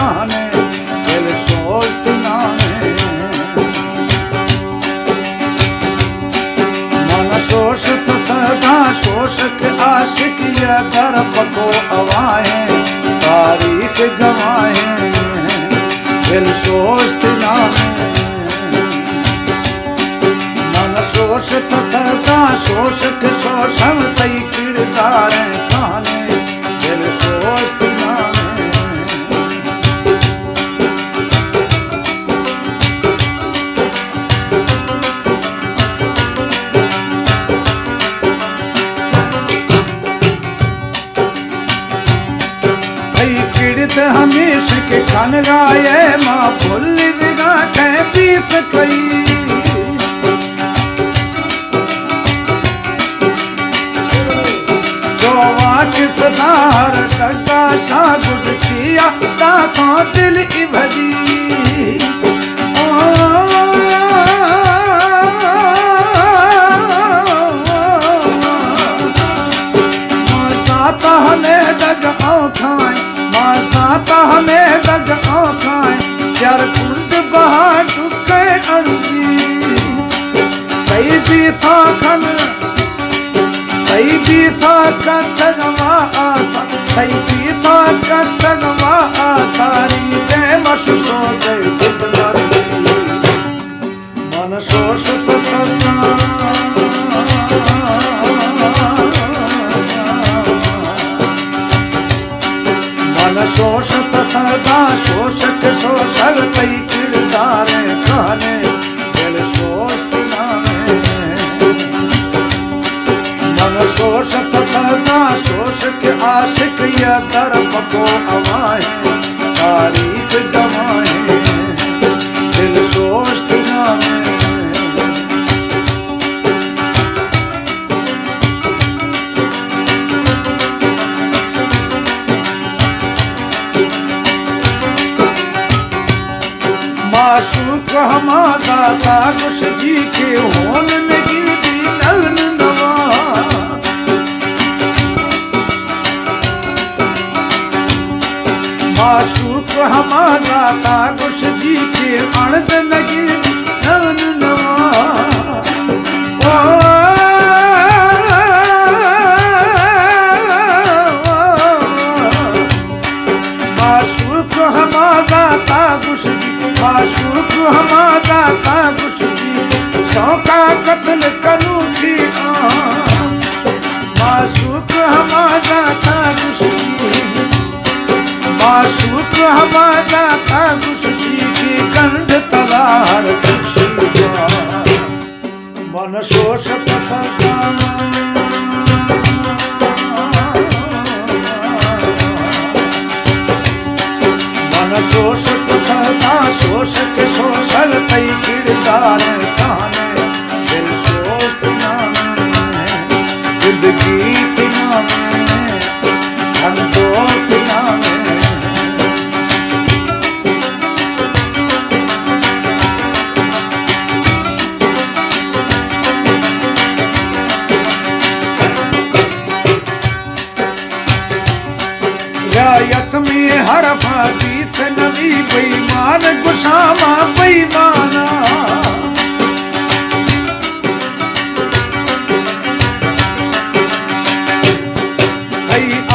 कहने दिल सोचत नामे मन शोषत सदा शोषक आशिक ये दर पको अवाए तारीख गवाए दिल सोचत नामे मन शोषत सदा शोषक शोषण तई किरदार कहने दिल सोचत नामे हमेश के खान गाये माँ फुल दिगा कै बीत कई जो वाकिफ दार तका शाह गुड छिया तातो दिल इभदी माता हमें दग खाए माता हमें दग खाए चार कुंड बहा टुके अड़जी सही भी था खन सही भी था कथगवा आसा सही भी था कथगवा आसारी जय मशो जय मन शोषत सदा शोषत सदा शोषक शोषक तई किरदार कहने दिल सोचत नामे मन शोषत सदा शोषक आशिक ये दर पको अवाए तारीख गवाए दिल सोचत नामे माशूक हमारा ताकुश जी के होन नहीं दी नगन नवा माशूक हमारा ताकुश जी के अणस नहीं दी नगन नवा माशूक हमारा ताकुश माशूक हमारा ताकुश जी शौका कत्ल करूं थी माशूक हमारा ताकुश जी माशूक हमारा ताकुश जी की कंध तलार मन शोषत सदा मन शोषत सदा शोषक शोषल तई किरदार कहने दिल सोचत नामे जिंदगी के नामे धन दौलत नामे रायत में हरफा गीत नबी बेईमान गुशामा बेईमाना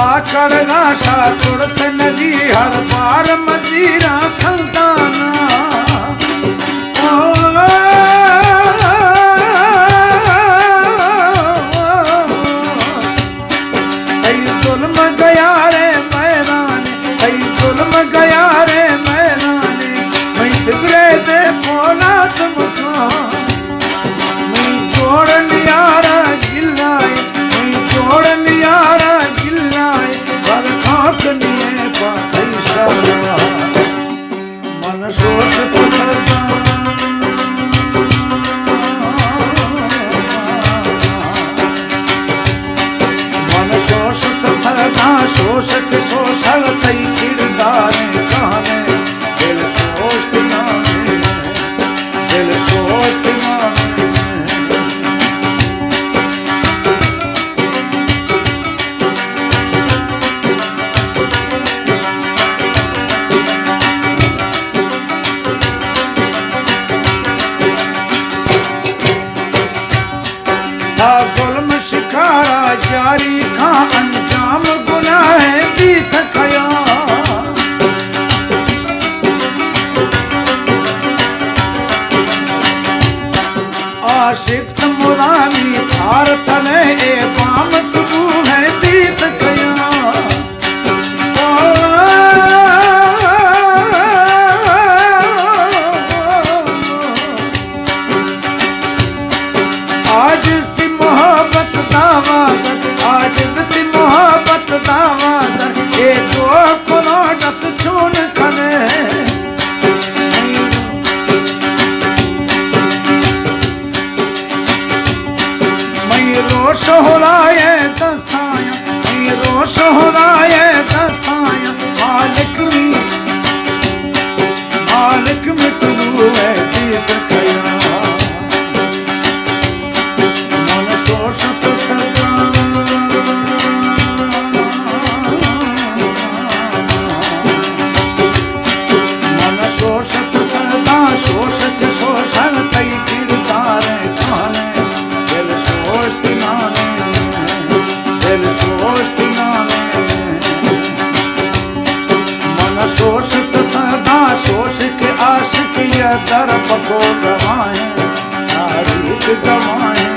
आकड़ गाशा तुड़स नदी हर बार मजीरा खलदाना जुल्म गया रे मैदाने जुल्म गया रे मैदाने मैं सिगरे दे बोला तुमको मैं जोड़ नियारा गिल्लाए मैं जोड़ नियारा गिल्लाए पर खाक निये पाइशारा आशिक मुरामी थार तले ए पाम सुबू है दीत कया आज इसकी मोहब्बत दावादर आज इसकी मोहब्बत दावादर ये तो कोना डस छून खने रोश होलाए दस्ताया रोश होलाए दस्ताया मालिक में तू है दीद कया मन शोषत सदा मन शोषत सदा शोषक शोषण तई किरदार खाने शोषित सदा शोष के आशिक या दर पको गवाए तारीख गवाए